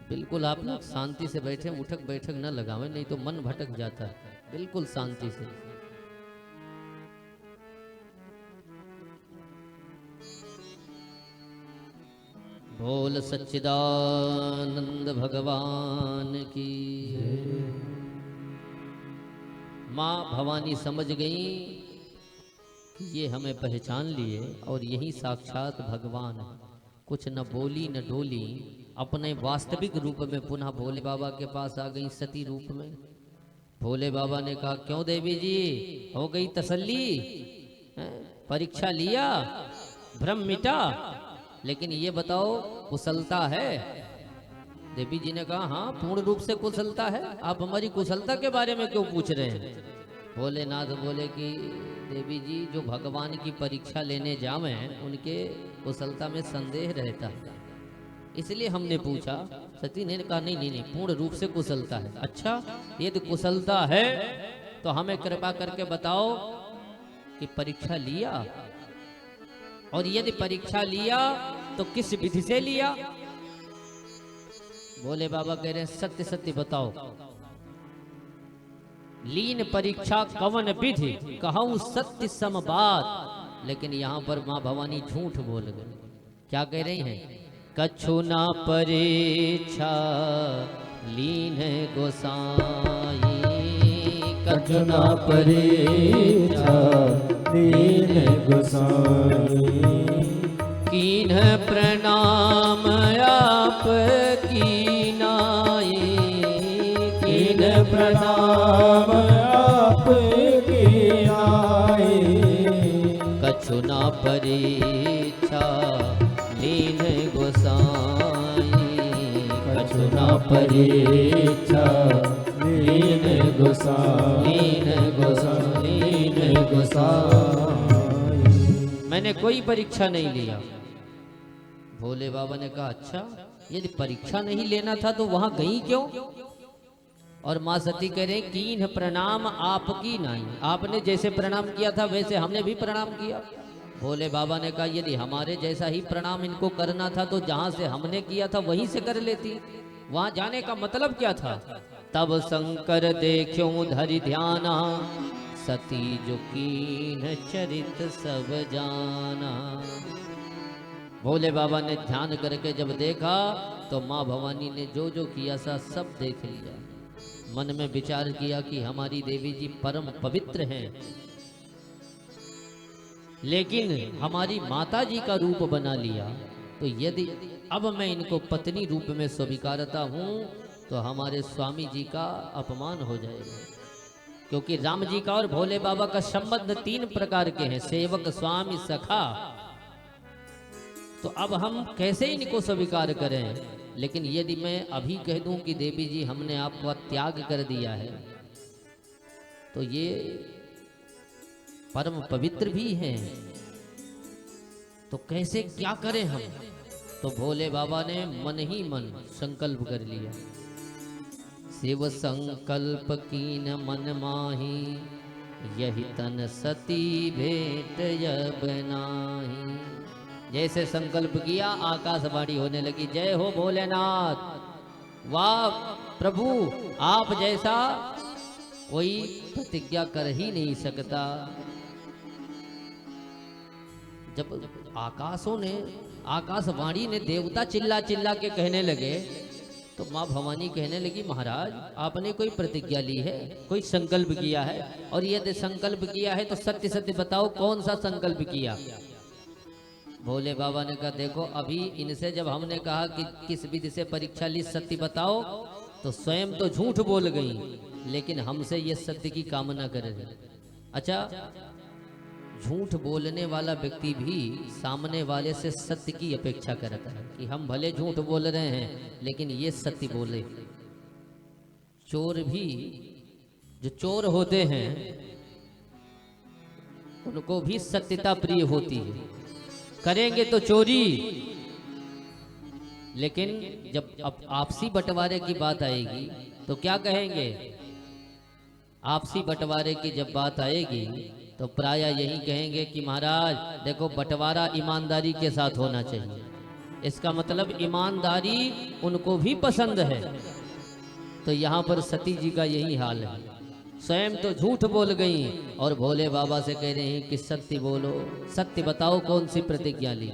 बिल्कुल आप लोग शांति से बैठे, उठक बैठक न लगावें, नहीं तो मन भटक जाता है। बिल्कुल शांति से। बोल सच्चिदानंद भगवान की। माँ भवानी समझ गई कि ये हमें पहचान लिए और यही साक्षात भगवान है। कुछ न बोली न डोली, अपने वास्तविक रूप में पुनः भोले बाबा के पास आ गई सती रूप में। भोले बाबा ने कहा, क्यों देवी जी, हो गई तसल्ली, परीक्षा लिया, भ्रम मिटा, लेकिन ये बताओ कुशलता है। देवी जी ने कहा, हाँ पूर्ण रूप से कुशलता है। आप हमारी कुशलता के बारे में क्यों पूछ रहे हैं। भोलेनाथ बोले कि देवी जी, जो भगवान की परीक्षा लेने जावे उनके कुशलता में संदेह रहता है, इसलिए हमने पूछा। सती ने कहा, नहीं नहीं नहीं, पूर्ण रूप से कुशलता है। अच्छा, यदि कुशलता है तो हमें कृपा करके बताओ कि परीक्षा लिया, और यदि परीक्षा लिया तो किस विधि से लिया। भोले बाबा कह रहे हैं सत्य सत्य बताओ। लीन परीक्षा कवन विधि कहूं सत्य सम बात। लेकिन यहाँ पर माँ भवानी झूठ बोल गए। क्या कह रही हैं? कछु ना परीक्षा लीन गोसाई। कछु ना परीक्षा दीन गोसाई। कीन प्रणाम आप की नाई। कीन प्रणाम आप की नाई। कछु ना परीक्षा लीन गोसाई। कछु ना परीक्षा दीन गोसाई। लीन गोसाई, लीन गोसाई। मैंने कोई परीक्षा नहीं लिया। भोले बाबा ने कहा अच्छा, यदि परीक्षा नहीं लेना था तो वहां गई क्यों? और माँ सती कह रहे कीन प्रणाम आपकी नहीं। आपने जैसे प्रणाम किया था वैसे हमने भी प्रणाम किया। भोले बाबा ने कहा यदि हमारे जैसा ही प्रणाम इनको करना था तो जहां से हमने किया था वहीं से कर लेती। वहां जाने का मतलब क्या था? तब शंकर देखो धरि ध्याना। सती जो कीन चरित सब जाना। भोले बाबा ने ध्यान करके जब देखा तो माँ भवानी ने जो जो किया था सब देख लिया। मन में विचार किया कि हमारी देवी जी परम पवित्र हैं, लेकिन हमारी माता जी का रूप बना लिया। तो यदि अब मैं इनको पत्नी रूप में स्वीकारता हूँ तो हमारे स्वामी जी का अपमान हो जाएगा। क्योंकि राम जी का और भोले बाबा का संबंध 3 प्रकार के हैं, सेवक, स्वामी, सखा। तो अब हम कैसे इनको स्वीकार करें? लेकिन यदि मैं अभी कह दूं कि देवी जी हमने आपका त्याग कर दिया है तो ये परम पवित्र भी हैं, तो कैसे क्या करें हम? तो भोले बाबा ने मन ही मन संकल्प कर लिया। शिव संकल्प कीन मन माही। यही तन सती भेंट यब नाही। जैसे संकल्प किया आकाशवाणी होने लगी, जय हो भोलेनाथ। वाह प्रभु, आप जैसा कोई प्रतिज्ञा कर ही नहीं सकता। जब आकाशवाणी ने देवता चिल्ला चिल्ला के कहने लगे तो माँ भवानी कहने लगी महाराज आपने कोई प्रतिज्ञा ली है, कोई संकल्प किया है? और यदि संकल्प किया है तो सत्य सत्य बताओ कौन सा संकल्प किया? भोले बाबा ने कहा देखो अभी इनसे जब हमने कहा कि किस विधि से परीक्षा ली, सत्य बताओ, तो स्वयं तो झूठ बोल गई, लेकिन हमसे ये सत्य की कामना कर रही। अच्छा, झूठ बोलने वाला व्यक्ति भी सामने वाले से सत्य की अपेक्षा करता है कि हम भले झूठ बोल रहे हैं लेकिन ये सत्य बोले। चोर भी, जो चोर होते हैं उनको भी सत्यता प्रिय होती है। करेंगे तो चोरी, लेकिन जब अब आपसी बंटवारे की बात आएगी तो क्या कहेंगे? आपसी बंटवारे की जब बात आएगी तो प्राय यही कहेंगे कि महाराज देखो बंटवारा ईमानदारी के साथ होना चाहिए। इसका मतलब ईमानदारी उनको भी पसंद है। तो यहाँ पर सती जी का यही हाल है, स्वयं तो झूठ बोल गई और भोले बाबा से कह रहे हैं कि सत्य बोलो, सत्य बताओ कौन सी प्रतिज्ञा ली।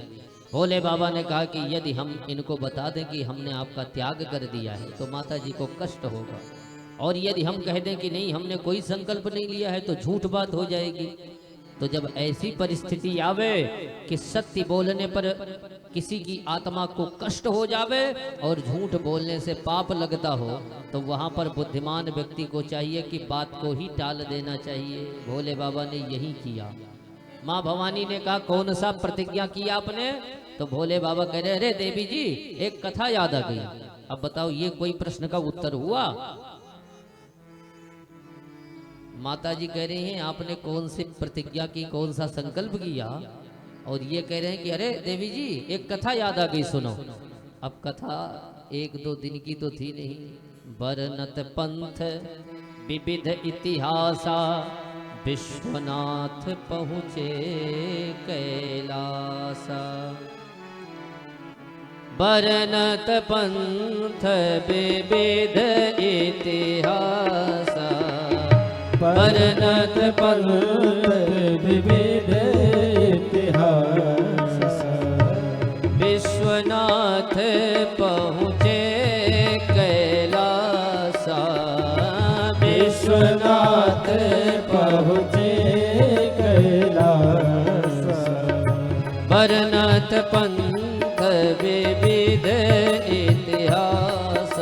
भोले बाबा ने कहा कि यदि हम इनको बता दें कि हमने आपका त्याग कर दिया है तो माता जी को कष्ट होगा, और यदि हम कह दें कि नहीं हमने कोई संकल्प नहीं लिया है तो झूठ बात हो जाएगी। तो जब ऐसी परिस्थिति आवे कि सत्य बोलने पर किसी की आत्मा को कष्ट हो जावे और झूठ बोलने से पाप लगता हो, तो वहां पर बुद्धिमान व्यक्ति को चाहिए कि बात को ही टाल देना चाहिए। भोले बाबा ने यही किया। माँ भवानी ने कहा कौन सा प्रतिज्ञा की आपने? तो भोले बाबा कह रहे अरे देवी जी एक कथा याद आ गई। अब बताओ ये कोई प्रश्न का उत्तर हुआ? माता जी कह रही हैं आपने कौन सी प्रतिज्ञा की, कौन सा संकल्प किया? और ये कह रहे हैं कि अरे देवी जी एक कथा याद आ गई, सुनो। अब कथा 1-2 दिन की तो थी नहीं। बरनत पंथ विविध इतिहासा, विश्वनाथ पहुँचे कैलासा। बरनत पंथ विविध इतिहास, बरनत पंथ विविध इतिहास, विश्वनाथ पहुँचे कैलास, विश्वनाथ पहुँचे कैलास, बरनत पंथ विविध इतिहास,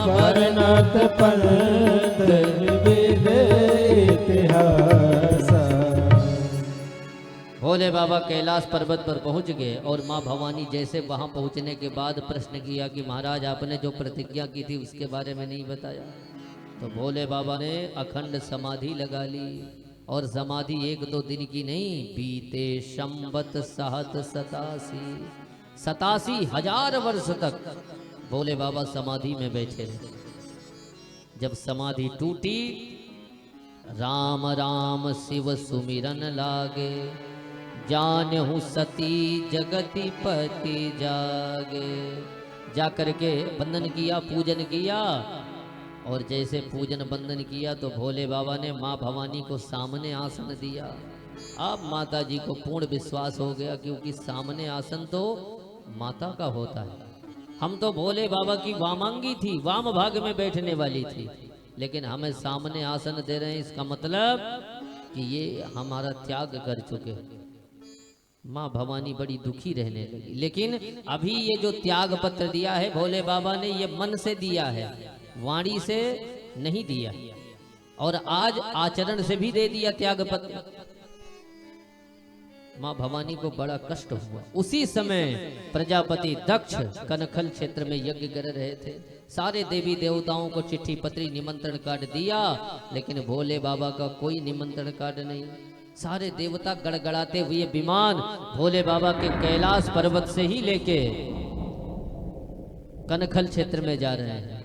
बरनत पंथ विविध इतिहास। भोले बाबा कैलाश पर्वत पर पहुंच गए और माँ भवानी जैसे वहां पहुंचने के बाद प्रश्न किया कि महाराज आपने जो प्रतिज्ञा की थी उसके बारे में नहीं बताया। तो भोले बाबा ने अखंड समाधि लगा ली और समाधि 1-2 दिन की नहीं, बीते संवत सहत 87,000 वर्ष तक भोले बाबा समाधि में बैठे रहे। जब समाधि टूटी, राम राम शिव सुमिरन लागे, जानहु सती जगति पति जागे। जाकर के वंदन किया, पूजन किया, और जैसे पूजन बंदन किया तो भोले बाबा ने माँ भवानी को सामने आसन दिया। अब माता जी को पूर्ण विश्वास हो गया, क्योंकि सामने आसन तो माता का होता है। हम तो भोले बाबा की वामांगी थी, वाम भाग में बैठने वाली थी, लेकिन हमें सामने आसन दे रहे हैं, इसका मतलब कि ये हमारा त्याग कर चुके। माँ भवानी बड़ी दुखी रहने लगी। लेकिन अभी ये जो त्याग पत्र दिया है भोले बाबा ने, ये मन से दिया है, वाणी से नहीं दिया, और आज आचरण से भी दे दिया त्याग पत्र। माँ भवानी को बड़ा कष्ट हुआ। उसी समय प्रजापति दक्ष कनखल क्षेत्र में यज्ञ कर रहे थे। सारे देवी देवताओं को चिट्ठी पत्री निमंत्रण कार्ड दिया, लेकिन भोले बाबा का कोई निमंत्रण कार्ड नहीं। सारे देवता गड़गड़ाते हुए विमान भोले बाबा के कैलाश पर्वत से ही लेके कनखल क्षेत्र में जा रहे हैं।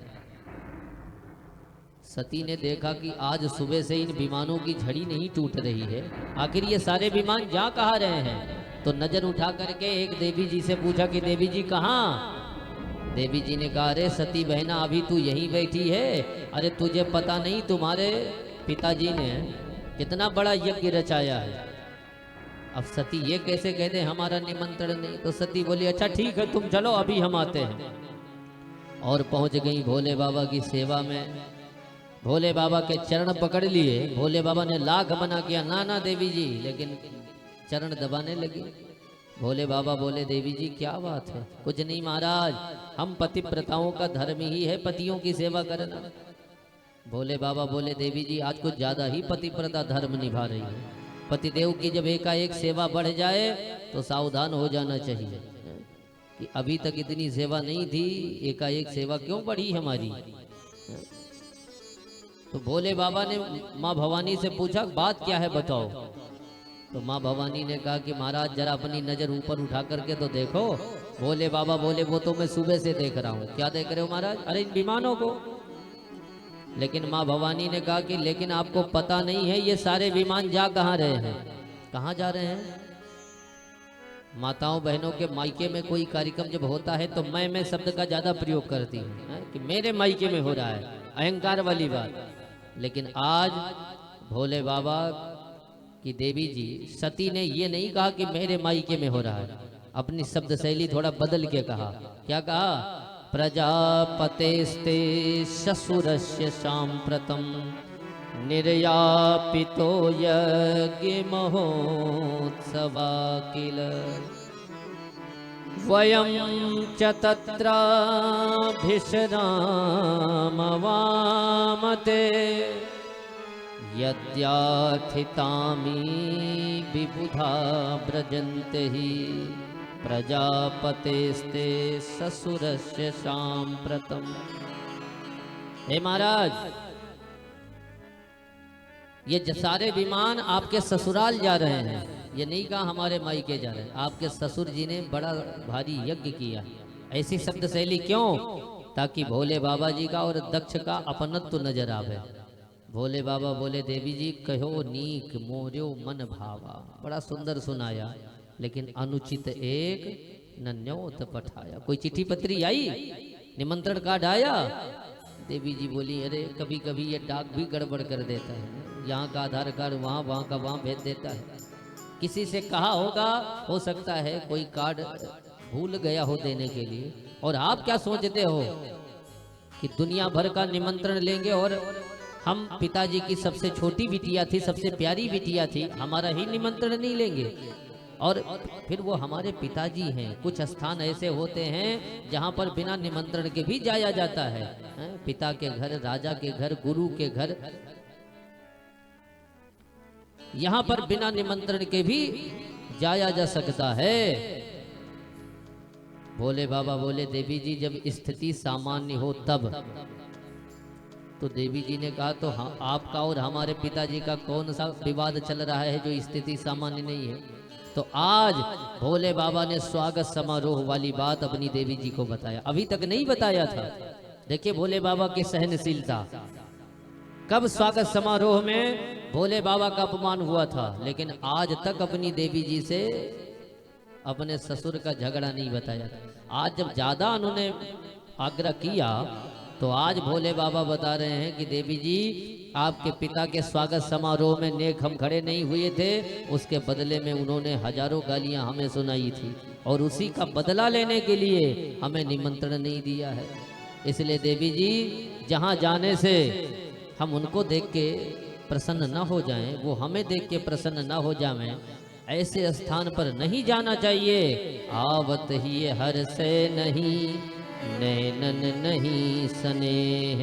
सती ने देखा कि आज सुबह से इन विमानों की झड़ी नहीं टूट रही है, आखिर ये सारे विमान जा कहाँ रहे हैं। तो नजर उठा करके एक देवी जी से पूछा कि देवी जी कहाँ। देवी जी ने कहा, अरे सती बहना अभी तू यहीं बैठी है, अरे तुझे पता नहीं तुम्हारे पिताजी ने कितना बड़ा यज्ञ रचाया है। अब सती ये कैसे कहते हमारा निमंत्रण नहीं। तो सती बोली, अच्छा ठीक है तुम चलो, अभी हम आते हैं। और पहुंच गई भोले बाबा की सेवा में। भोले बाबा के चरण पकड़ लिए। भोले बाबा ने लाख मना किया, ना ना देवी जी, लेकिन चरण दबाने लगी। भोले बाबा बोले, देवी जी क्या बात है। कुछ नहीं महाराज, हम पतिव्रताओं का धर्म ही है पतियों की सेवा करना। भोले बाबा बोले, देवी जी आज कुछ ज्यादा ही पतिव्रता धर्म निभा रही है। पतिदेव की जब एकाएक सेवा बढ़ जाए तो सावधान हो जाना चाहिए कि अभी तक इतनी सेवा नहीं थी, एकाएक सेवा क्यों बढ़ी हमारी। तो भोले बाबा ने माँ भवानी से पूछा, बात क्या है बताओ। तो माँ भवानी ने कहा कि महाराज जरा अपनी नजर ऊपर उठा करके तो देखो। भोले बाबा बोले, वो तो मैं सुबह से देख रहा हूँ। क्या देख रहे हो महाराज। अरे इन विमानों को। लेकिन माँ भवानी ने कहा कि लेकिन आपको पता नहीं है ये सारे विमान जा कहाँ रहे हैं। कहाँ जा रहे हैं। माताओं बहनों के मायके में कोई कार्यक्रम जब होता है तो मैं शब्द का ज्यादा प्रयोग करती हूँ कि मेरे मायके में हो रहा है, अहंकार वाली बात। लेकिन आज भोले बाबा की देवी जी सती ने ये नहीं कहा कि मेरे मायके में हो रहा है, अपनी शब्द शैली थोड़ा बदल के कहा। क्या कहा, प्रजापतेस्ते ससुरस्य सांप्रतम निर्यापितो यज्ञ महोत्सवा किल वयं च तत्राभिश्रामवामते यद्याथितामी विबुधा व्रजन्ते हि प्रजापतेस्ते ससुरस्य सांप्रतम। हे महाराज, ये सारे विमान आपके ससुराल जा रहे हैं। ये नहीं कहा हमारे मायके जा रहे हैं। आपके ससुर जी ने बड़ा भारी यज्ञ किया। ऐसी शब्द शैली क्यों, ताकि भोले बाबा जी का और दक्ष का अपनत्व नजर आवे। भोले बाबा बोले, देवी जी कहो नीक मोर्यो मन भावा। बड़ा सुंदर सुनाया, लेकिन अनुचित एक न न्योत पठाया। कोई चिट्ठी पत्री आई, निमंत्रण कार्ड आया? देवी जी बोली अरे कभी कभी ये डाक भी गड़बड़ कर देता है, यहाँ का आधार कार्ड वहाँ, वहाँ का वहाँ भेज देता है। किसी से कहा होगा, हो सकता है कोई कार्ड भूल गया हो देने के लिए। और आप क्या सोचते हो कि दुनिया भर का निमंत्रण लेंगे और हम पिताजी की सबसे छोटी बिटिया थी, सबसे प्यारी बिटिया थी, हमारा ही निमंत्रण नहीं लेंगे? और फिर वो हमारे पिताजी हैं। कुछ स्थान ऐसे होते हैं जहाँ पर बिना निमंत्रण के भी जाया जाता है, पिता के घर, राजा के घर, गुरु के घर, यहाँ पर बिना निमंत्रण के भी जाया जा सकता है। भोले बाबा बोले देवी जी जब स्थिति सामान्य हो तब। तो देवी जी ने कहा तो हाँ, आपका और हमारे पिताजी का कौन सा विवाद चल रहा है जो स्थिति सामान्य नहीं है? तो आज भोले बाबा ने स्वागत समारोह वाली बात अपनी देवी जी को बताया, अभी तक नहीं बताया था। देखिए भोले बाबा की सहनशीलता। कब स्वागत समारोह में भोले बाबा का अपमान हुआ था, लेकिन आज तक अपनी देवी जी से अपने ससुर का झगड़ा नहीं बताया। आज जब ज्यादा उन्होंने आग्रह किया तो आज भोले बाबा बता रहे हैं कि देवी जी आपके पिता के स्वागत समारोह में नेक हम खड़े नहीं हुए थे, उसके बदले में उन्होंने हजारों गालियां हमें सुनाई थी और उसी का बदला लेने के लिए हमें निमंत्रण नहीं दिया है। इसलिए देवी जी जहां जाने से हम उनको देख के प्रसन्न न हो जाएं, वो हमें देख के प्रसन्न न हो जाएं, ऐसे स्थान पर नहीं जाना चाहिए। आवत ही हर से नहीं नैनन नहीं स्नेह,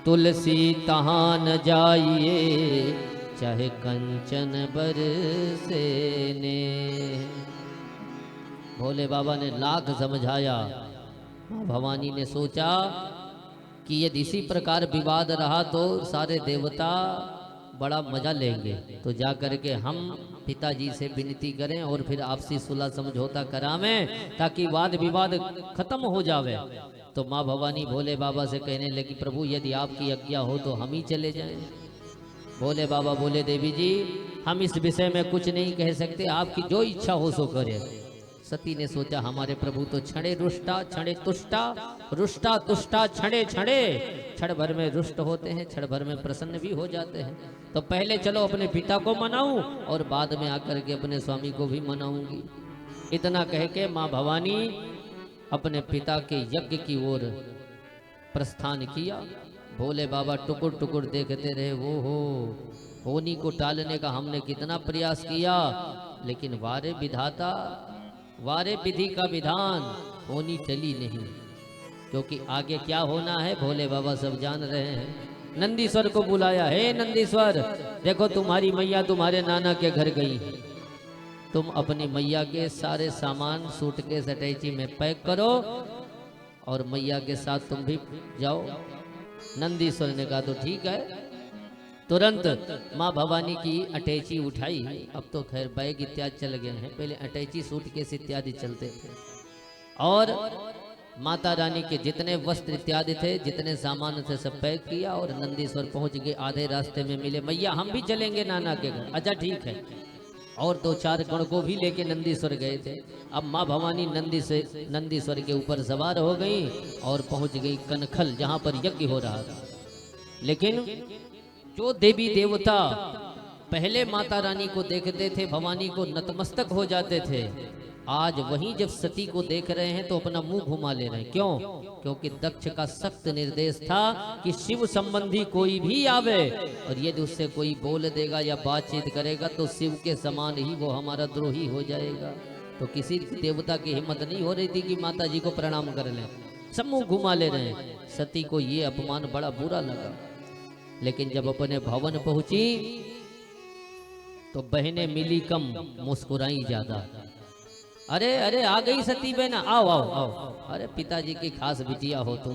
तुलसी तहाँ न जाइए चाहे कंचन बरसे ने। भोले बाबा ने लाख समझाया। माँ भवानी ने सोचा कि यदि इसी प्रकार विवाद रहा तो सारे देवता बड़ा मजा लेंगे, तो जा करके हम पिताजी से विनती करें और फिर आपसी सुलह समझौता करावें ताकि वाद विवाद खत्म हो जावे। तो माँ भवानी भोले बाबा से कहने लगी प्रभु यदि आपकी आज्ञा हो तो हम ही चले जाएं। भोले बाबा बोले देवी जी हम इस विषय में कुछ नहीं कह सकते, आपकी जो इच्छा हो सो करे। सती ने सोचा हमारे प्रभु तो क्षणे रुष्टा क्षणे तुष्टा, रुष्टा तुष्टा क्षणे क्षणे, क्षण भर में रुष्ट होते हैं, क्षण भर में प्रसन्न भी हो जाते हैं। तो पहले चलो अपने पिता को मनाऊं और बाद में आकर के अपने स्वामी को भी मनाऊंगी। इतना कह के माँ भवानी अपने पिता के यज्ञ की ओर प्रस्थान किया। भोले बाबा टुकुर टुकुर देखते रहे। वो हो होनी को टालने का हमने कितना प्रयास किया, लेकिन वारे विधाता वारे विधि का विधान, होनी टली नहीं, क्योंकि आगे क्या होना है भोले बाबा सब जान रहे हैं। नंदीश्वर को बुलाया, हे नंदीश्वर देखो तुम्हारी मैया तुम्हारे नाना के घर गई है, तुम अपनी मैया के सारे सामान सूटकेस अटैची में पैक करो और मैया के साथ तुम भी जाओ। नंदीश्वर ने कहा तो ठीक है। तुरंत माँ भवानी की अटैची उठाई। अब तो खैर बैग इत्यादि चल गए हैं, पहले अटैची सूटकेस इत्यादि चलते थे। और माता रानी के जितने वस्त्र इत्यादि थे, जितने सामान थे सब पैक किया और नंदीश्वर पहुंच गए। आधे रास्ते में मिले, मैया हम भी चलेंगे नाना के घर। अच्छा ठीक है। और दो चार गण को भी लेके नंदीश्वर गए थे। अब माँ भवानी नंदीश्वर के ऊपर सवार हो गई और पहुंच गई कनखल, जहां पर यज्ञ हो रहा था। लेकिन जो देवी देवता पहले माता रानी को देखते थे, भवानी को नतमस्तक हो जाते थे, आज वहीं जब सती को देख रहे हैं तो अपना मुंह घुमा ले रहे हैं। क्यों? क्योंकि दक्ष का सख्त निर्देश था कि शिव संबंधी कोई भी आवे और यदि उससे कोई बोल देगा या बातचीत करेगा तो शिव के समान ही वो हमारा द्रोही हो जाएगा। तो किसी देवता की हिम्मत नहीं हो रही थी कि माता जी को प्रणाम कर लें, सब मुंह घुमा ले रहे हैं। सती को ये अपमान बड़ा बुरा लगा। लेकिन जब अपने भवन पहुंची तो बहनें मिली कम, मुस्कुराई ज्यादा। अरे अरे आ गई सती बहना, आओ आओ आओ। अरे पिताजी की खास बिटिया हो तुम।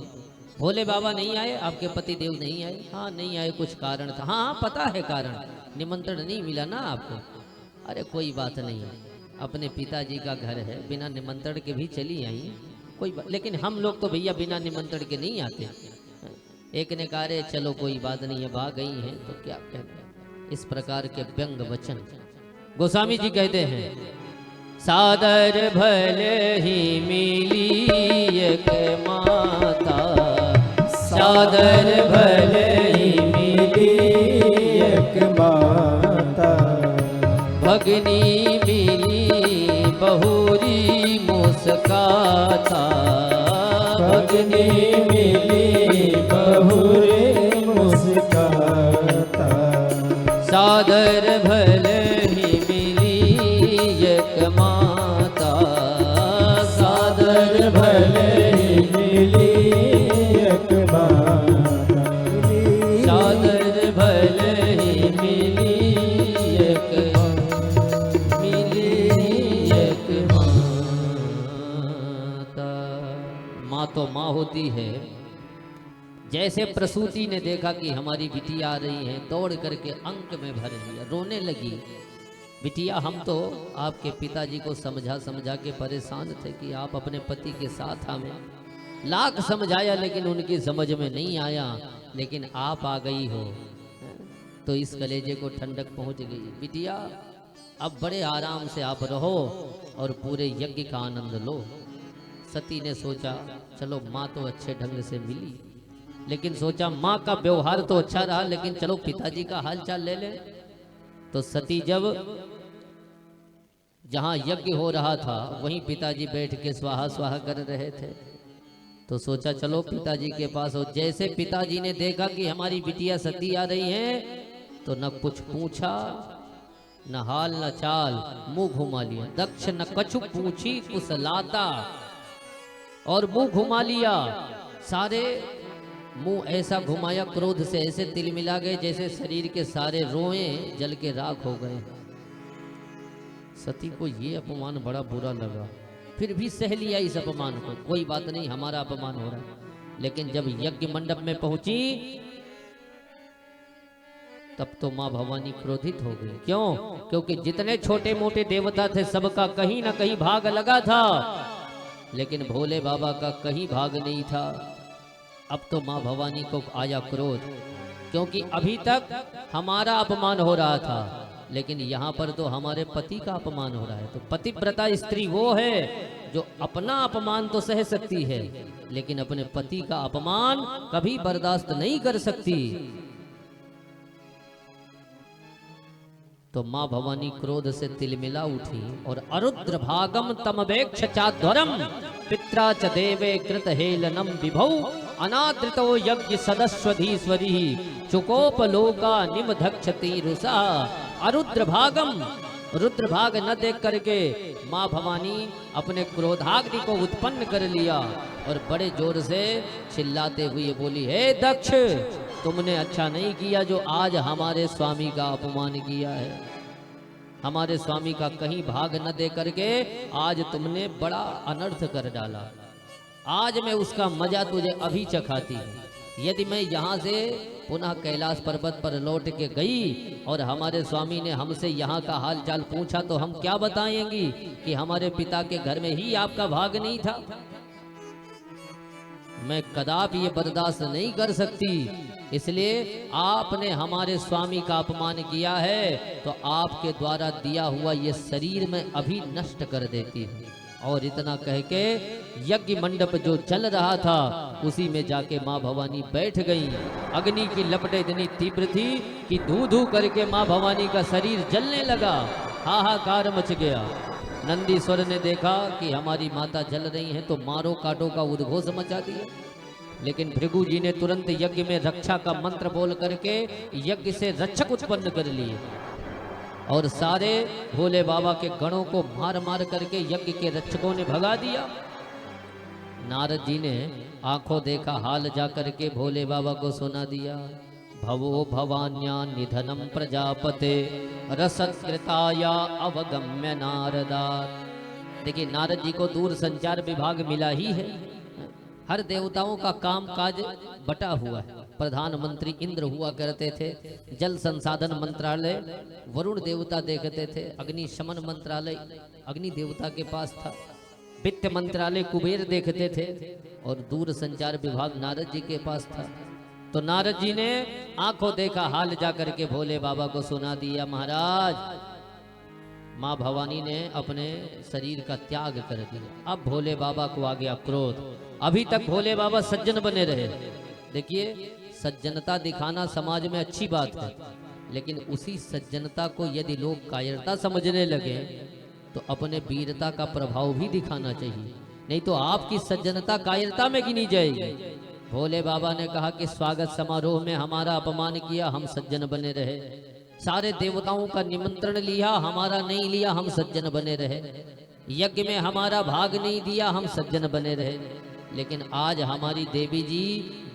भोले बाबा नहीं आए, आपके पति देव नहीं आए? हाँ नहीं आए, कुछ कारण था। हाँ पता है कारण, निमंत्रण नहीं मिला ना आपको। अरे कोई बात नहीं, अपने पिताजी का घर है, बिना निमंत्रण के भी चली आई कोई बात। लेकिन हम लोग तो भैया बिना निमंत्रण के नहीं आते। एक ने कहा रे चलो कोई बात नहीं है, भाग गई हैं तो क्या कहते हैं। इस प्रकार के व्यंग वचन गोस्वामी जी कहते हैं सादर भले ही मिली एक माता, सादर भले ही मिली एक माता, भगनी मिली बहुरी मुस्काता, भगनी मिली बहुरे मुस्काता, सादर भले ही मिली एक माता, सादर भले ही मिली एक माता, सादर भले ही मिली एक माता। माँ तो माँ होती है। जैसे प्रसूति ने देखा कि हमारी बिटिया आ रही है, दौड़ करके अंक में भर लिया, रोने लगी। बिटिया, हम तो आपके पिताजी को समझा समझा के परेशान थे कि आप अपने पति के साथ हमें लाख समझाया, लेकिन उनकी समझ में नहीं आया, लेकिन आप आ गई हो तो इस कलेजे को ठंडक पहुंच गई। बिटिया, अब बड़े आराम से आप रहो और पूरे यज्ञ का आनंद लो। सती ने सोचा चलो माँ तो अच्छे ढंग से मिली, लेकिन सोचा माँ का व्यवहार तो अच्छा रहा, लेकिन चलो पिताजी का हाल चाल ले ले। तो सती जब जहां यज्ञ हो रहा था वहीं पिताजी बैठ के स्वाहा स्वाहा कर रहे थे, तो सोचा चलो पिताजी के पास हो। जैसे पिताजी ने देखा कि हमारी बिटिया सती आ रही है, तो न कुछ पूछा, न हाल न चाल, मुंह घुमा लिया। दक्ष न कछु पूछी कुशलाता, और मुंह घुमा लिया। सारे मुंह ऐसा घुमाया, क्रोध से ऐसे तिल मिला गए जैसे शरीर के सारे रोए जल के राख हो गए। सती को ये अपमान बड़ा बुरा लगा, फिर भी सह लिया इस अपमान को। कोई बात नहीं, हमारा अपमान हो रहा है। लेकिन जब यज्ञ मंडप में पहुंची तब तो मां भवानी क्रोधित हो गई। क्यों? क्योंकि जितने छोटे मोटे देवता थे सबका कहीं ना कहीं भाग लगा था, लेकिन भोले बाबा का कहीं भाग नहीं था। अब तो मां भवानी को आया क्रोध, क्योंकि अभी तक हमारा अपमान हो रहा था, लेकिन यहाँ पर तो हमारे पति का अपमान हो रहा है। तो पतिव्रता स्त्री वो है जो अपना अपमान तो सह सकती है, लेकिन अपने पति का अपमान कभी बर्दाश्त नहीं कर सकती। तो मां भवानी क्रोध से तिलमिला उठी और अरुद्र भागम तमवेक्ष चाध्वरम पित्रा च देवे कृत हेलनम विभौ अनादृतो यज्ञ सदस्वधीश्वरी चुकोपलोका निमधक्षति रुषा। अरुद्र भागम, रुद्र भाग न देख करके मां भवानी अपने क्रोधाग्नि को उत्पन्न कर लिया और बड़े जोर से चिल्लाते हुए बोली, हे दक्ष, तुमने अच्छा नहीं किया जो आज हमारे स्वामी का अपमान किया है। हमारे स्वामी का कहीं भाग न दे करके आज तुमने बड़ा अनर्थ कर डाला। आज मैं उसका मजा तुझे अभी चखाती हूँ। यदि मैं यहाँ से पुनः कैलाश पर्वत पर लौट के गई और हमारे स्वामी ने हमसे यहाँ का हाल चाल पूछा तो हम क्या बताएंगी कि हमारे पिता के घर में ही आपका भाग नहीं था। मैं कदापि ये बर्दाश्त नहीं कर सकती, इसलिए आपने हमारे स्वामी का अपमान किया है तो आपके द्वारा दिया हुआ ये शरीर में अभी नष्ट कर देती हूँ। और इतना कह के यज्ञ मंडप जो चल रहा था उसी में जाके माँ भवानी बैठ गई। अग्नि की लपटें इतनी तीव्र थी कि धू धू करके माँ भवानी का शरीर जलने लगा। हाहाकार मच गया। नंदीश्वर ने देखा कि हमारी माता जल रही है तो मारो काटो का उद्घोष मचा दिया, लेकिन भृगु जी ने तुरंत यज्ञ में रक्षा का मंत्र बोल करके यज्ञ से रक्षक उत्पन्न कर लिए और सारे भोले बाबा के गणों को मार मार करके यज्ञ के रक्षकों ने भगा दिया। नारद जी ने आंखों देखा हाल जा करके भोले बाबा को सुना दिया। भवो भवान्या निधनम प्रजापते रसत्कृताया अवगम्य नारदा। देखिए, नारद जी को दूर संचार विभाग मिला ही है। हर देवताओं का काम काज बटा हुआ है। प्रधानमंत्री इंद्र हुआ करते थे, जल संसाधन मंत्रालय वरुण देवता देखते थे, अग्नि शमन मंत्रालय अग्नि देवता के पास था, वित्त मंत्रालय कुबेर देखते थे और दूर संचार विभाग नारद जी के पास था। तो नारद जी ने आंखों देखा हाल जा करके भोले बाबा को सुना दिया। महाराज, माँ भवानी ने अपने शरीर का त्याग कर दिया। अब भोले बाबा को आ गया क्रोध। अभी तक भोले बाबा सज्जन बने रहे। देखिए, सज्जनता दिखाना समाज में अच्छी बात है, लेकिन उसी सज्जनता को यदि लोग कायरता समझने लगे तो अपने वीरता का प्रभाव भी दिखाना चाहिए, नहीं तो आपकी सज्जनता कायरता में गिनी जाएगी। भोले बाबा ने कहा कि स्वागत समारोह में हमारा अपमान किया, हम सज्जन बने रहे। सारे देवताओं का निमंत्रण लिया, हमारा नहीं लिया, हम सज्जन बने रहे। यज्ञ में हमारा भाग नहीं दिया, हम सज्जन बने रहे। लेकिन आज हमारी देवी जी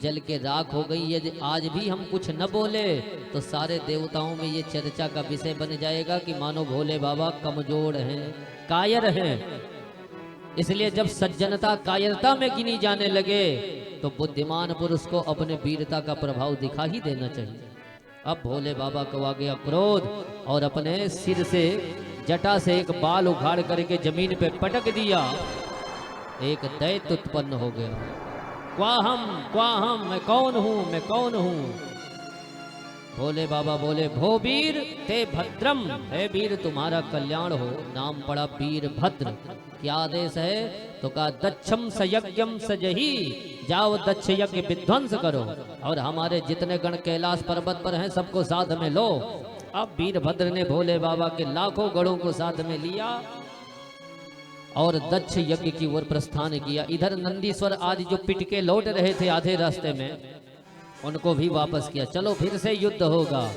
जल के राख हो गई। यदि आज भी हम कुछ न बोले तो सारे देवताओं में ये चर्चा का विषय बन जाएगा कि मानो भोले बाबा कमजोर हैं, कायर हैं। इसलिए जब सज्जनता कायरता में गिनी जाने लगे तो बुद्धिमान पुरुष को अपने वीरता का प्रभाव दिखा ही देना चाहिए। अब भोले बाबा को आ गया क्रोध और अपने सिर से जटा से एक बाल उखाड़ करके जमीन पे पटक दिया। एक दैत्य उत्पन्न हो गया। क्वाहम, मैं कौन हूं, मैं कौन हूं। भोले बाबा बोले, भो वीर ते भद्रम, है वीर तुम्हारा कल्याण हो। नाम पड़ा वीरभद्र। क्या आदेश है? तो कहा दक्षम सयज्ञम सजही, जाओ दक्ष यज्ञ विध्वंस करो और हमारे जितने गण कैलाश पर्वत पर हैं सबको साथ में लो। अब वीरभद्र ने भोले बाबा के लाखों गणों को साथ में लिया और दक्ष यज्ञ की ओर प्रस्थान किया। इधर नंदीश्वर आज जो पिट के लौट रहे थे आधे रास्ते में, उनको भी वापस किया। चलो फिर से युद्ध होगा।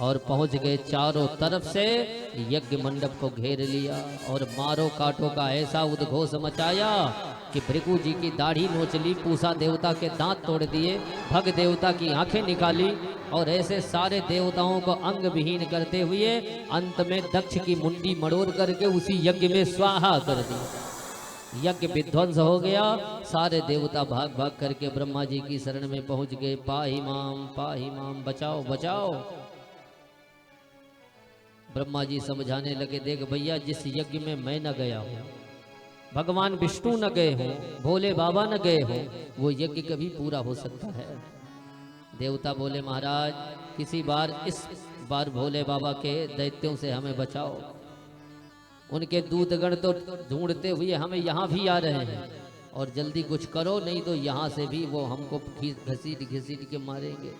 और पहुंच गए। चारों तरफ से यज्ञ मंडप को घेर लिया और मारो काटो का ऐसा उद्घोष मचाया कि भृगु जी की दाढ़ी नोच ली, पूसा देवता के दांत तोड़ दिए, भग देवता की आंखें निकाली और ऐसे सारे देवताओं को अंग विहीन करते हुए अंत में दक्ष की मुंडी मड़ोड़ करके उसी यज्ञ में स्वाहा कर दी। यज्ञ विध्वंस हो गया। सारे देवता भाग भाग करके ब्रह्मा जी की शरण में पहुंच गए। पाहि माम, बचाओ बचाओ। ब्रह्मा जी समझाने लगे, देख भैया, जिस यज्ञ में मैं न गया हूं, भगवान विष्णु न गए हो, भोले बाबा न गए हो, वो यज्ञ कभी पूरा हो सकता है। देवता बोले, महाराज किसी बार इस बार भोले बाबा के दैत्यों से हमें बचाओ। उनके दूतगण तो ढूंढते हुए हमें यहाँ भी आ रहे हैं और जल्दी कुछ करो, नहीं तो यहाँ से भी वो हमको घसीट घसीट के मारेंगे।